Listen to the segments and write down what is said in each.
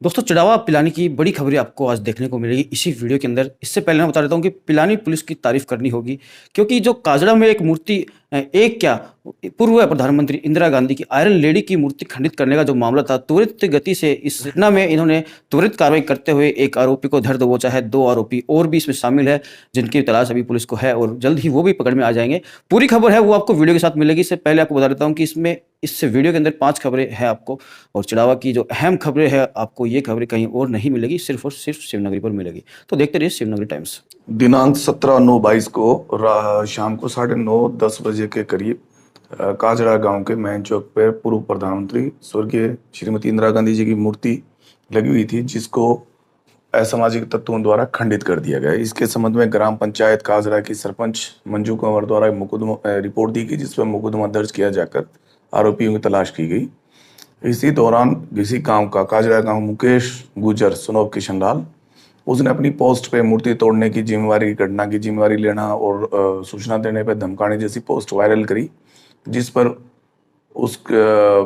दोस्तों चिड़ावा पिलानी की बड़ी खबरें आपको आज देखने को मिलेगी इसी वीडियो के अंदर। इससे पहले मैं बता देता हूँ कि पिलानी पुलिस की तारीफ करनी होगी, क्योंकि जो काजड़ा में एक मूर्ति एक क्या पूर्व प्रधानमंत्री इंदिरा गांधी की आयरन लेडी की मूर्ति खंडित करने का जो मामला था, त्वरित गति से इस घटना में इन्होंने त्वरित कार्रवाई करते हुए एक आरोपी को धर दबोचा है। 2 आरोपी और भी इसमें शामिल है, जिनकी तलाश अभी पुलिस को है और जल्द ही वो भी पकड़ में आ जाएंगे। पूरी खबर है वो आपको वीडियो के साथ मिलेगी। इससे पहले आपको बता देता हूँ कि इसमें इस वीडियो के अंदर 5 खबरें हैं आपको, और चिड़ावा की जो अहम खबरें हैं आपको ये खबरें कहीं और नहीं मिलेगी, सिर्फ और सिर्फ शिवनगरी पर मिलेगी। तो देखते रहिए शिवनगरी टाइम्स। दिनांक 17/9/22 को शाम को 9:30-10 बजे के करीब काजड़ा गांव के मैन चौक पर पूर्व प्रधानमंत्री स्वर्गीय श्रीमती इंदिरा गांधी जी की मूर्ति लगी हुई थी, जिसको असामाजिक तत्वों द्वारा खंडित कर दिया गया। इसके संबंध में ग्राम पंचायत काजड़ा की सरपंच मंजू कंवर द्वारा मुकदमा रिपोर्ट दी गई, जिस पर मुकदमा दर्ज किया जाकर आरोपियों की तलाश की गई। इसी दौरान इसी गांव का काजड़ा गांव मुकेश गुजर सुनोब किशनलाल, उसने अपनी पोस्ट पे मूर्ति तोड़ने की जिम्मेवारी, घटना की जिम्मेवारी लेना और सूचना देने पे धमकाने जैसी पोस्ट वायरल करी, जिस पर उस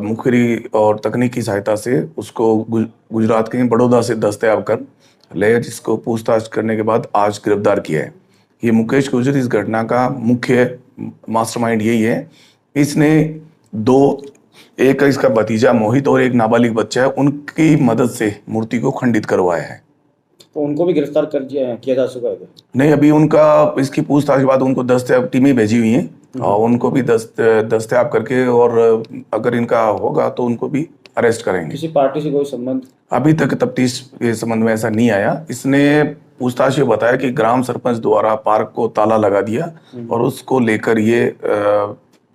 मुखरी और तकनीकी सहायता से उसको गुजरात के बड़ौदा से दस्तयाब कर ले, जिसको पूछताछ करने के बाद आज गिरफ्तार किया है। ये मुकेश गुजर इस घटना का मुख्य मास्टरमाइंड यही है। इसने एक इसका भतीजा मोहित और एक नाबालिग बच्चा है, उनकी मदद से मूर्ति को खंडित करवाया है। तो उनको भी गिरफ्तार किया जा चुका है? नहीं, अभी उनका इसकी पूछताछ के बाद उनको दस्तयाब टीमें भेजी हुई हैं और उनको भी दस्तयाब करके, और अगर इनका होगा तो उनको भी अरेस्ट करेंगे। किसी पार्टी से कोई संबंध अभी तक तफ्तीश के संबंध में ऐसा नहीं आया। इसने पूछताछ में बताया कि ग्राम सरपंच द्वारा पार्क को ताला लगा दिया और उसको लेकर ये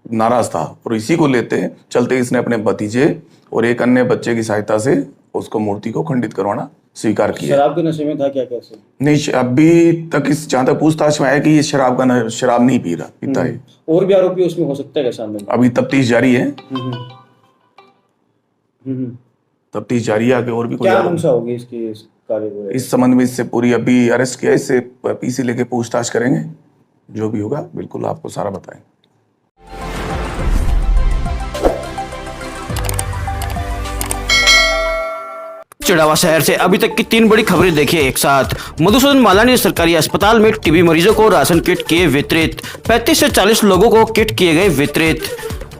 नाराज था, और इसी को लेते चलते इसने अपने भतीजे और एक अन्य बच्चे की सहायता से उसको मूर्ति को खंडित करवाना स्वीकार किया। शराब के नशे में था क्या, कैसे? नहीं, अभी तक इस जहाँ तक पूछताछ में आया कि ये शराब नहीं पीता है। और भी आरोपी उसमें हो सकता है क्या सामने? अभी तफ्तीश जारी है। तफ्तीश जारी है, आगे और भी क्या मंशा होगी इसकी कार्य को? इस संबंध में इससे पूरी अभी अरेस्ट किया, इससे पीसी लेके पूछताछ करेंगे। जो भी होगा बिल्कुल आपको सारा बताएंगे। चिड़ावा शहर से अभी तक की 3 बड़ी खबरें देखिए एक साथ। मधुसूदन माला ने सरकारी अस्पताल में टीबी मरीजों को राशन किट किए वितरित। 35 से 40 लोगों को किट किए गए वितरित।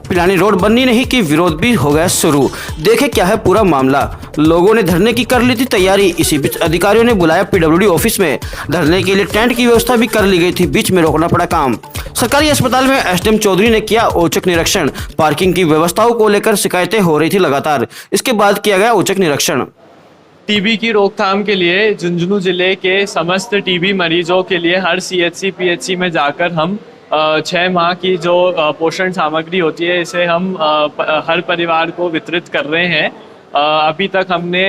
पिलानी रोड बननी नहीं की विरोध भी हो गया शुरू। देखे क्या है पूरा मामला। लोगों ने धरने की कर ली थी तैयारी। इसी बीच अधिकारियों ने बुलाया पीडब्ल्यूडी ऑफिस में। धरने के लिए टेंट की व्यवस्था भी कर ली गई थी, बीच में रोकना पड़ा काम। सरकारी अस्पताल में एसडीएम चौधरी ने किया औचक निरीक्षण। पार्किंग की व्यवस्थाओं को लेकर शिकायतें हो रही थी लगातार। इसके बाद किया गया औचक निरीक्षण। टीबी की रोकथाम के लिए झुंझुनू जिले के समस्त टीबी मरीजों के लिए हर सीएचसी पीएचसी में जाकर हम 6 माह की जो पोषण सामग्री होती है, इसे हम हर परिवार को वितरित कर रहे हैं। अभी तक हमने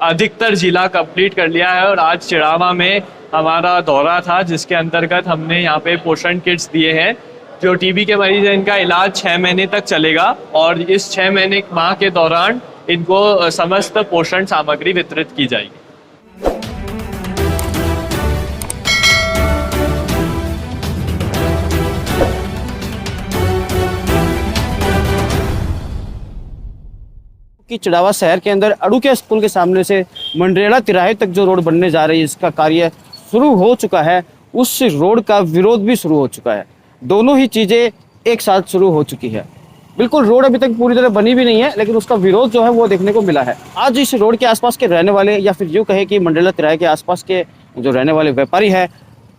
अधिकतर जिला कंप्लीट कर लिया है और आज चिड़ावा में हमारा दौरा था, जिसके अंतर्गत हमने यहाँ पे पोषण किट्स दिए हैं। जो टीबी के मरीज हैं, इनका इलाज 6 महीने तक चलेगा और इस 6 महीने माह के दौरान इनको समस्त पोषण सामग्री वितरित की जाएगी। कि चिड़ावा शहर के अंदर अड़ूके स्कूल के सामने से मंडरेला तिराहे तक जो रोड बनने जा रही है, इसका कार्य शुरू हो चुका है। उस रोड का विरोध भी शुरू हो चुका है। दोनों ही चीजें एक साथ शुरू हो चुकी है। बिल्कुल रोड अभी तक पूरी तरह बनी भी नहीं है, लेकिन उसका विरोध जो है वो देखने को मिला है। आज इस रोड के आसपास के रहने वाले, या फिर यूँ कहे कि मंडरेला तिराहे के आसपास के जो रहने वाले व्यापारी है,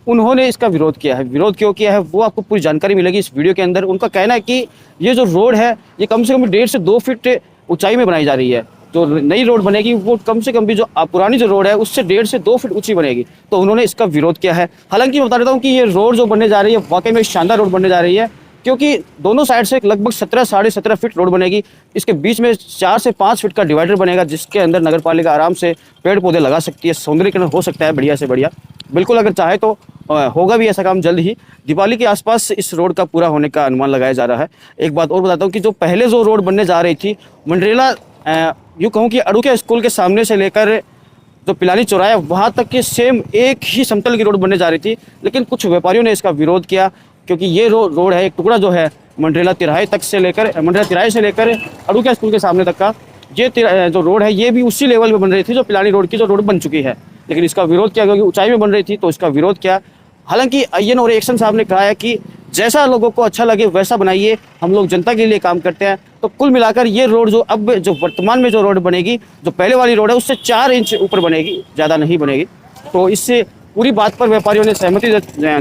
उन्होंने इसका विरोध किया है। विरोध क्यों किया है वो आपको पूरी जानकारी मिलेगी इस वीडियो के अंदर। उनका कहना है कि ये जो रोड है ये कम से कम 1.5 से 2 फीट ऊंचाई में बनाई जा रही है। जो नई रोड बनेगी वो कम से कम भी जो पुरानी जो रोड है उससे 1.5 से 2 फीट ऊंची बनेगी। तो उन्होंने इसका विरोध किया है। हालांकि मैं बता देता हूँ कि ये रोड जो बनने जा रही है वाकई में शानदार रोड बनने जा रही है, क्योंकि दोनों साइड से लगभग 17 साढ़े 17 फीट रोड बनेगी। इसके बीच में 4 से 5 फीट का डिवाइडर बनेगा, जिसके अंदर नगर पालिका आराम से पेड़ पौधे लगा सकती है, सौंदर्यीकरण हो सकता है बढ़िया से बढ़िया। बिल्कुल अगर चाहे तो होगा भी ऐसा काम जल्द ही। दिवाली के आसपास इस रोड का पूरा होने का अनुमान लगाया जा रहा है। एक बात और बताता हूँ कि जो पहले जो रोड बनने जा रही थी मंडरेला, यूँ कहूँ कि अड़ूके स्कूल के सामने से लेकर जो पिलानी चौराहा वहाँ तक के सेम एक ही समतल की रोड बनने जा रही थी, लेकिन कुछ व्यापारियों ने इसका विरोध किया, क्योंकि ये रोड है एक टुकड़ा जो है मंडरेला तिराहे से लेकर अड़ूके स्कूल के सामने तक का, ये जो रोड है ये भी उसी लेवल में बन रही थी जो पिलानी रोड की जो रोड बन चुकी है, लेकिन इसका विरोध किया क्योंकि ऊंचाई में बन रही थी तो इसका विरोध किया। हालांकि अय्यन और एक्शन साहब ने कहा है कि जैसा लोगों को अच्छा लगे वैसा बनाइए, हम लोग जनता के लिए काम करते हैं। तो कुल मिलाकर ये रोड जो वर्तमान में जो रोड बनेगी, जो पहले वाली रोड है उससे 4 इंच ऊपर बनेगी, ज़्यादा नहीं बनेगी। तो इससे पूरी बात पर व्यापारियों ने सहमति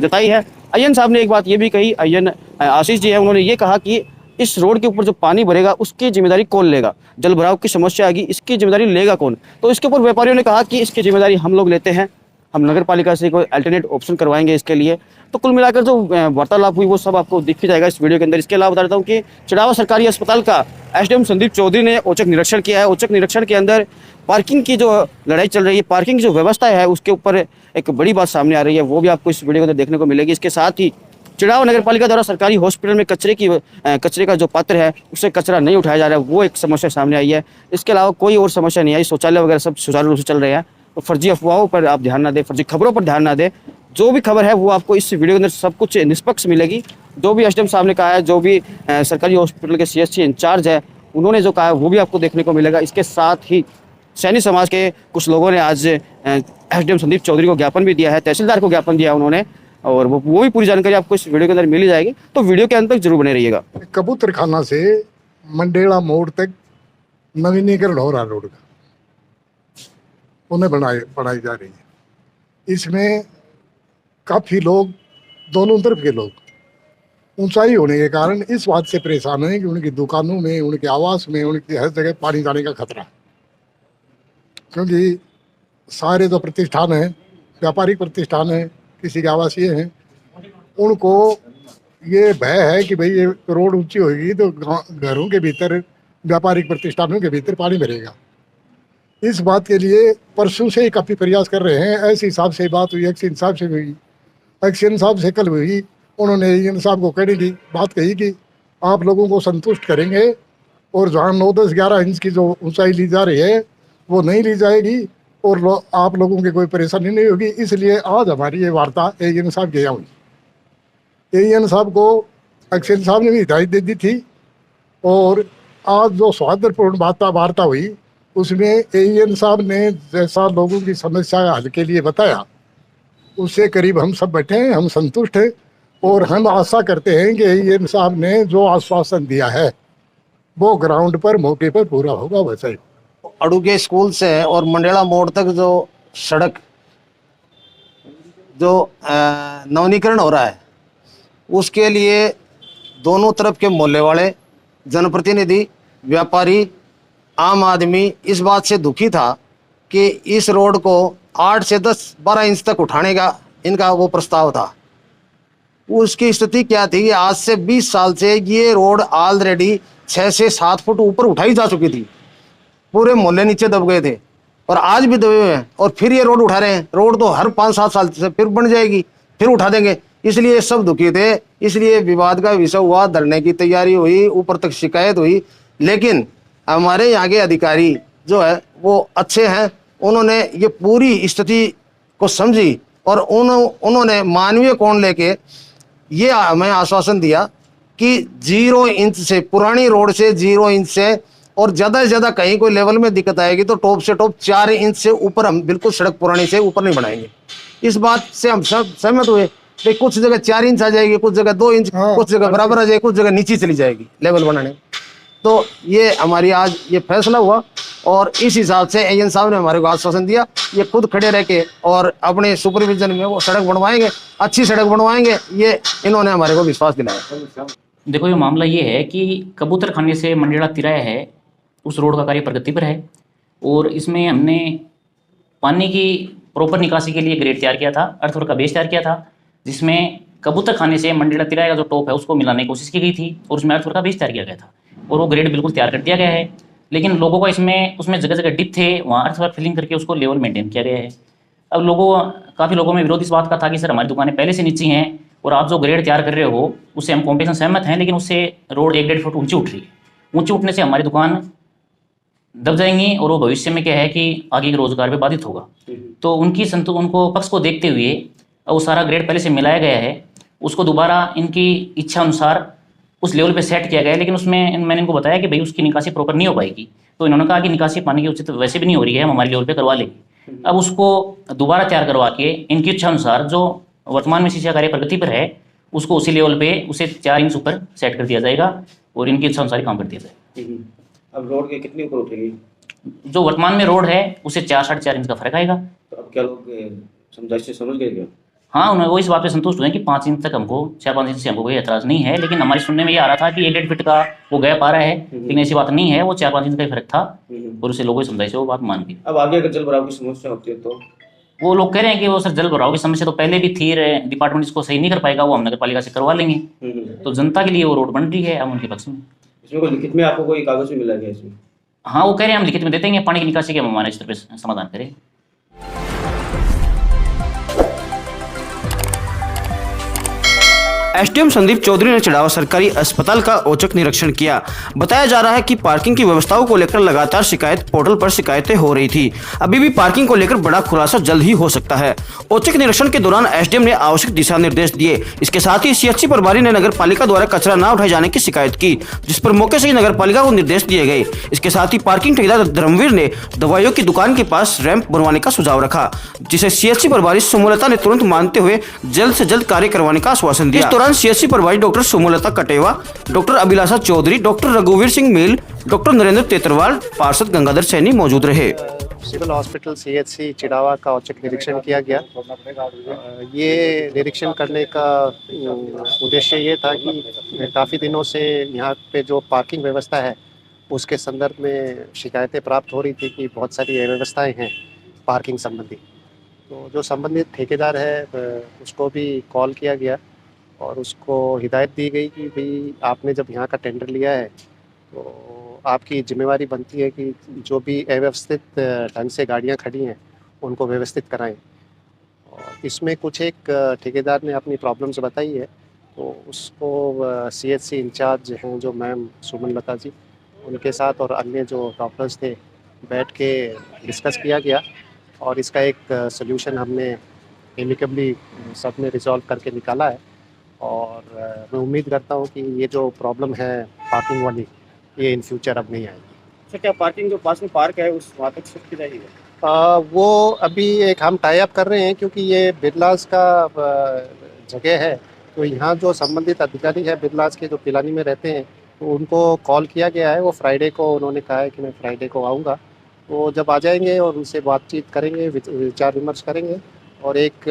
जताई है। अय्यन साहब ने एक बात ये भी कही, अय्यन आशीष जी है, उन्होंने ये कहा कि इस रोड के ऊपर जो पानी भरेगा उसकी जिम्मेदारी कौन लेगा, जल भराव की समस्या आएगी इसकी जिम्मेदारी लेगा कौन। तो इसके ऊपर व्यापारियों ने कहा कि इसकी जिम्मेदारी हम लोग लेते हैं, हम नगर पालिका से कोई अल्टरनेट ऑप्शन करवाएंगे इसके लिए। तो कुल मिलाकर जो वार्तालाप हुई वो सब आपको दिख ही जाएगा इस वीडियो के अंदर। इसके अलावा बता देता हूँ कि चिड़ावा सरकारी अस्पताल का एसडीएम संदीप चौधरी ने औचक निरीक्षण किया है। औचक निरीक्षण के अंदर पार्किंग की जो लड़ाई चल रही है, पार्किंग की जो व्यवस्था है उसके ऊपर एक बड़ी बात सामने आ रही है, वो भी आपको इस वीडियो के अंदर देखने को मिलेगी। इसके साथ ही चिड़ावा नगर पालिका द्वारा सरकारी हॉस्पिटल में कचरे का जो पात्र है उससे कचरा नहीं उठाया जा रहा है, वो एक समस्या सामने आई है। इसके अलावा कोई और समस्या नहीं आई, शौचालय वगैरह सब सुचारू रूप से चल रहे हैं। तो फर्जी अफवाहों पर आप ध्यान ना दें, फर्जी खबरों पर ध्यान ना दें। जो भी खबर है वो आपको इस वीडियो के अंदर सब कुछ निष्पक्ष मिलेगी। जो भी एसडीएम साहब ने कहा है, जो भी सरकारी हॉस्पिटल के सीएचसी इंचार्ज है उन्होंने जो कहा है वो भी आपको देखने को मिलेगा। इसके साथ ही सैनी समाज के कुछ लोगों ने आज एसडीएम संदीप चौधरी को ज्ञापन भी दिया है, तहसीलदार को ज्ञापन दिया उन्होंने, और वो भी पूरी जानकारी आपको इस वीडियो के अंदर मिल जाएगी। तो वीडियो के अंत तक जरूर बने रहिएगा। कबूतर खाना से मंडेला मोड़ तक नवीनीकरण हो रहा है रोड का, उन्हें बनाई जा रही है। इसमें काफ़ी लोग, दोनों तरफ के लोग ऊंचाई होने के कारण इस बात से परेशान हैं कि उनकी दुकानों में, उनके आवास में, उनकी हर जगह पानी जाने का खतरा, क्योंकि सारे जो प्रतिष्ठान हैं, व्यापारिक प्रतिष्ठान हैं, किसी के आवासीय हैं, उनको ये भय है कि भाई ये रोड ऊंची होगी तो घरों के भीतर, व्यापारिक प्रतिष्ठानों के भीतर पानी भरेगा। इस बात के लिए परसों से ही काफ़ी प्रयास कर रहे हैं। ऐसे हिसाब से बात हुई, एक्शन साहब से हुई, एक्शन साहब से कल हुई। उन्होंने इन साहब को कहने की बात कही कि आप लोगों को संतुष्ट करेंगे और जहाँ 9, 10, 11 इंच की जो ऊंचाई ली जा रही है वो नहीं ली जाएगी और आप लोगों की कोई परेशानी नहीं होगी। इसलिए आज हमारी ये वार्ता एएन साहब के यहाँ हुई। एएन साहब को एक्शन साहब ने भी हिदायत दे दी थी और आज जो सौहार्दपूर्ण वार्ता हुई उसमें एएन साहब ने जैसा लोगों की समस्या हल के लिए बताया उससे करीब हम सब बैठे हैं, हम संतुष्ट हैं और हम आशा करते हैं कि एएन साहब ने जो आश्वासन दिया है वो ग्राउंड पर, मौके पर पूरा होगा। वैसा ही अड़ू स्कूल से और मंडेला मोड़ तक जो सड़क जो नवीनीकरण हो रहा है उसके लिए दोनों तरफ के मोहल्ले वाले, जनप्रतिनिधि, व्यापारी, आम आदमी इस बात से दुखी था कि इस रोड को 8 से 10-12 इंच तक उठाने का इनका वो प्रस्ताव था। उसकी स्थिति क्या थी कि आज से 20 साल से ये रोड ऑलरेडी 6 से 7 फुट ऊपर उठाई जा चुकी थी, पूरे मोहल्ले नीचे दब गए थे और आज भी दबे हुए हैं और फिर ये रोड उठा रहे हैं। रोड तो हर 5-7 साल से फिर बन जाएगी, फिर उठा देंगे, इसलिए सब दुखी थे। इसलिए विवाद का विषय हुआ, धरने की तैयारी हुई, ऊपर तक शिकायत हुई, लेकिन हमारे यहाँ के अधिकारी जो है वो अच्छे हैं। उन्होंने ये पूरी स्थिति को समझी और उन्होंने मानवीय कोण लेके ये हमें आश्वासन दिया कि 0 इंच से, पुरानी रोड से 0 इंच से और ज़्यादा से ज़्यादा कहीं कोई लेवल में दिक्कत आएगी तो टॉप से टॉप 4 इंच से ऊपर हम बिल्कुल सड़क पुरानी से ऊपर नहीं बढ़ाएंगे। इस बात से हम सब सहमत हुए कि कुछ जगह 4 इंच आ जाएगी, कुछ जगह 2 इंच, कुछ जगह बराबर आ जाएगी, कुछ जगह नीचे चली जाएगी लेवल बनाने। तो ये हमारी आज ये फैसला हुआ और इस हिसाब से एएन साहब ने हमारे को आश्वासन दिया, ये खुद खड़े रह के और अपने सुपरविजन में वो सड़क बनवाएंगे, अच्छी सड़क बनवाएंगे, ये इन्होंने हमारे को विश्वास दिलाया। देखो, ये मामला ये है कि कबूतर खाने से मंडेला तिराया है, उस रोड का कार्य प्रगति पर है और इसमें हमने पानी की प्रॉपर निकासी के लिए ग्रेड तैयार किया था, अर्थवर्क का बेस तैयार किया था, जिसमें कबूतर खाने से मंडेला तिराया का जो टॉप है उसको मिलाने की कोशिश की गई थी और उसमें अर्थवर्क का बेस तैयार किया गया था और वो ग्रेड बिल्कुल तैयार कर दिया गया है। लेकिन लोगों का उसमें जगह जगह डिप थे, वहाँ अर्थवर्क फिलिंग करके उसको लेवल मेंटेन किया गया है। अब काफ़ी लोगों में विरोध इस बात का था कि सर हमारी दुकानें पहले से नीची हैं और आप जो ग्रेड तैयार कर रहे हो उससे हम कॉम्पिटिशन सहमत हैं, लेकिन उससे रोड 1-1.5 फुट ऊंची उठ रही है। ऊंची उठने से हमारी दुकान दब जाएंगी और वो भविष्य में क्या है कि आगे के रोजगार पे बाधित होगा। तो उनको पक्ष को देखते हुए वो सारा ग्रेड पहले से मिलाया गया है, उसको दोबारा इनकी इच्छा अनुसार उस लेवल पे सेट किया गया है, लेकिन उसमें मैंने इनको बताया कि भाई उसकी निकासी प्रॉपर नहीं हो पाएगी। तो इन्होंने कहा कि निकासी पानी की उचित वैसे भी नहीं हो रही है, हम हमारे लेवल पे करवा लेंगे। अब उसको दोबारा तैयार करवा के इनकी इच्छा अनुसार जो वर्तमान में सिंचाई कार्य प्रगति पर है उसको उसी लेवल पे उसे 4 इंच ऊपर सेट कर दिया जाएगा और इनकी इच्छा अनुसार ही काम कर दिया जाएगा। अब रोड के कितनी ऊपर उठेगी? जो वर्तमान में रोड है उसे 4-4.5 इंच का फर्क आएगा। तो अब क्या लोग समझाइश से समझ गए क्या? हाँ, उन्हें वो इस बात पे संतुष्ट हुए कि 5 इंच तक हमको 4-5 इंच से हमको कोई एतराज नहीं है, लेकिन हमारी सुनने में ये आ रहा था कि 1.5 फीट का वो गैप आ रहा है, लेकिन ऐसी बात नहीं है, वो 4-5 इंच का ही फर्क था और उसे लोगों की समझाइश से वो बात मान गई। अब आगे अगर जल भराव की समस्या होती है तो वो लोग कह रहे हैं कि वो सर जल भराव की समस्या तो पहले भी थी, डिपार्टमेंट इसको सही नहीं कर पाएगा, वो हम नगर पालिका से करवा लेंगे। तो जनता के लिए वो रोड बन रही है, हम उनके पक्ष में। इसमें कोई लिखित में आपको कोई कागज भी मिला गया इसमें? हाँ, वो कह रहे हैं हम लिखित में दे देंगे, पानी की निकासी के हम हमारे स्तर पर समाधान करें। एसडीएम संदीप चौधरी ने चिड़ावा सरकारी अस्पताल का औचक निरीक्षण किया। बताया जा रहा है कि पार्किंग की व्यवस्थाओं को लेकर लगातार शिकायत पोर्टल पर शिकायतें हो रही थी। अभी भी पार्किंग को लेकर बड़ा खुलासा जल्द ही हो सकता है। औचक निरीक्षण के दौरान एसडीएम ने आवश्यक दिशा निर्देश दिए। इसके साथ ही सीएचसी प्रभारी ने नगर पालिका द्वारा कचरा न उठाए जाने की शिकायत की, जिस पर मौके से ही नगर पालिका को निर्देश दिए गए। इसके साथ ही पार्किंग ठेकेदार धर्मवीर ने दवाइयों की दुकान के पास रैंप बनवाने का सुझाव रखा, जिसे सीएचसी प्रभारी सुमलता ने तुरंत मानते हुए जल्द से जल्द कार्य करवाने का आश्वासन दिया। इस दौरान सीएचसी प्रभारी डॉक्टर सुमलता कटेवा, डॉक्टर अभिलाषा चौधरी, डॉक्टर रघुवीर सिंह मील, डॉक्टर नरेंद्र तेतरवाल, पार्षद गंगाधर सैनी मौजूद रहे। सिविल हॉस्पिटल सीएचसी चिड़ावा का औचक निरीक्षण किया गया। ये निरीक्षण करने का उद्देश्य ये था कि काफ़ी दिनों से यहाँ पे जो पार्किंग व्यवस्था है उसके संदर्भ में शिकायतें प्राप्त हो रही थी कि बहुत सारी अव्यवस्थाएं हैं पार्किंग संबंधी। तो जो संबंधित ठेकेदार है उसको भी कॉल किया गया और उसको हिदायत दी गई कि भाई आपने जब यहाँ का टेंडर लिया है तो आपकी जिम्मेवारी बनती है कि जो भी अव्यवस्थित ढंग से गाड़ियाँ खड़ी हैं उनको व्यवस्थित कराएं। और इसमें कुछ एक ठेकेदार ने अपनी प्रॉब्लम्स बताई है, तो उसको सीएचसी इंचार्ज हैं जो मैम सुमनलता जी, उनके साथ और अन्य जो डॉक्टर्स थे बैठ के डिस्कस किया गया और इसका एक सोल्यूशन हमने एमिकेबली सब ने रिजॉल्व करके निकाला है। और मैं उम्मीद करता हूँ कि ये जो प्रॉब्लम है पार्किंग वाली ये इन फ्यूचर अब नहीं आएगी। सर, क्या पार्किंग जो पास में पार्क है उस वहाँ तक शिफ्ट की जाएगी? वो अभी एक हम टाई अप कर रहे हैं क्योंकि ये बिरलास का जगह है, तो यहाँ जो संबंधित अधिकारी है बिरलास के जो पिलानी में रहते हैं तो उनको कॉल किया गया है। वो फ्राइडे को उन्होंने कहा है कि मैं फ्राइडे को आऊँगा, तो जब आ जाएंगे और उनसे बातचीत करेंगे, विचार विमर्श करेंगे और एक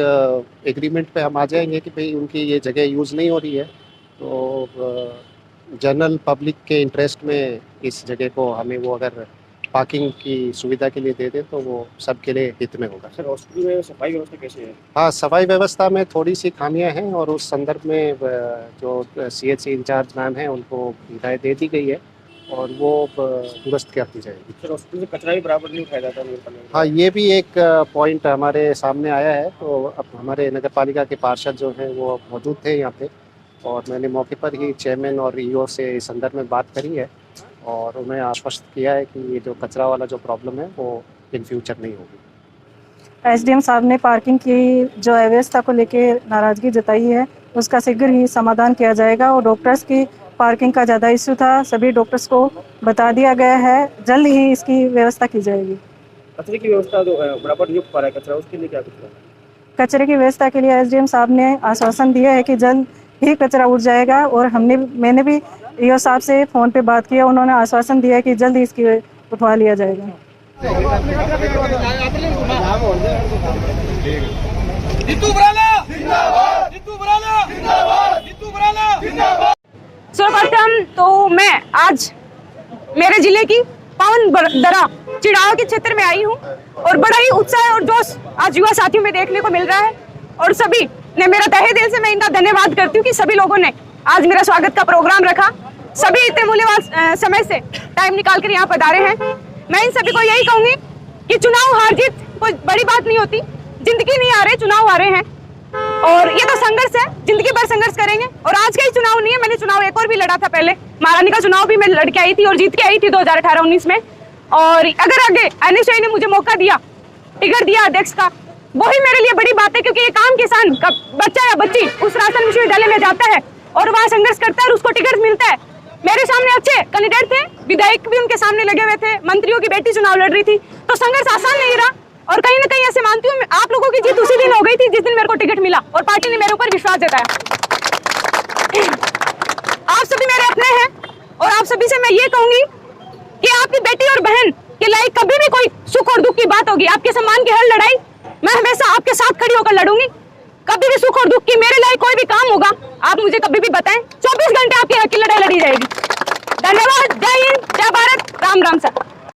एग्रीमेंट पे हम आ जाएंगे कि भाई उनकी ये जगह यूज़ नहीं हो रही है, तो जनरल पब्लिक के इंटरेस्ट में इस जगह को हमें वो अगर पार्किंग की सुविधा के लिए दे दें तो वो सबके लिए हित में होगा। सर, हॉस्पिटल में सफाई व्यवस्था कैसी है? हाँ, सफाई व्यवस्था में थोड़ी सी खामियां हैं और उस संदर्भ में जो सीएचसी इंचार्ज मैम हैं उनको हिदायत दे दी गई है और वो दुरुस्त कर दी जाएगी। सर, हॉस्पिटल से कचरा भी बराबर नहीं उठाया जाता है? हाँ, ये भी एक पॉइंट हमारे सामने आया है। तो अब हमारे नगर पालिका के पार्षद जो हैं वो मौजूद थे यहाँ पे और मैंने मौके पर ही चेयरमैन और ईओ से इस संदर्भ में बात करी है और उन्हें आश्वस्त किया है कि ये जो कचरा वाला जो प्रॉब्लम है वो इन फ्यूचर नहीं होगी। एसडीएम साहब ने पार्किंग की जो अव्यवस्था को लेकर नाराज़गी जताई है उसका शीघ्र ही समाधान किया जाएगा और डॉक्टर्स की पार्किंग का ज़्यादा इशू था, सभी डॉक्टर्स को बता दिया गया है, जल्द ही इसकी व्यवस्था की जाएगी। कचरे की व्यवस्था जो बराबर नहीं हो पा रहा है कचरा, उसके लिए क्या कुछ? कचरे की व्यवस्था के लिए एसडीएम साहब ने आश्वासन दिया है कि जल्द ही कचरा उठ जाएगा और मैंने भी ईओ साहब से फ़ोन पे बात किया, उन्होंने आश्वासन दिया कि जल्द ही इसकी उठवा लिया जाएगा। सर्वप्रथम तो मैं आज मेरे जिले की पावन दरा चिड़ावा के क्षेत्र में आई हूँ और बड़ा ही उत्साह और जोश आज युवा साथियों में देखने को मिल रहा है और सभी ने मेरा तहे दिल से मैं इनका धन्यवाद करती हूँ कि सभी लोगों ने आज मेरा स्वागत का प्रोग्राम रखा। सभी इतने मूल्यवान समय से टाइम निकाल कर यहाँ पधारे हैं। मैं इन सभी को यही कहूंगी कि चुनाव हार जीत कोई बड़ी बात नहीं होती, जिंदगी नहीं आ रहे, चुनाव आ रहे हैं और ये तो संघर्ष है, जिंदगी भर संघर्ष करेंगे। और आज का ही चुनाव नहीं है, मैंने चुनाव एक और भी लड़ा था पहले, महारानी का चुनाव भी मैं लड़ के आई थी और जीत के आई थी 2018-19 में। और अगर आगे एनएसयूआई ने मुझे मौका दिया, टिकट दिया अध्यक्ष का, वही मेरे लिए बड़ी बात है क्योंकि ये काम किसान का बच्चा या बच्ची उस राजस्थान विश्वविद्यालय में जाता है और वहाँ संघर्ष करता है और उसको टिकट मिलता है। मेरे सामने अच्छे कैंडिडेट थे, विधायक भी उनके सामने लगे हुए थे, मंत्रियों की बेटी चुनाव लड़ रही थी, तो संघर्ष आसान नहीं रहा। और कहीं ना कहीं ऐसे मानती हूँ आप लोगों की जीत उसी दिन हो गई थी जिस दिन मेरे को टिकट मिला और पार्टी ने मेरे ऊपर विश्वास जताया। आप सभी मेरे अपने हैं और आप सभी से मैं ये कहूंगी कि आपकी बेटी और बहन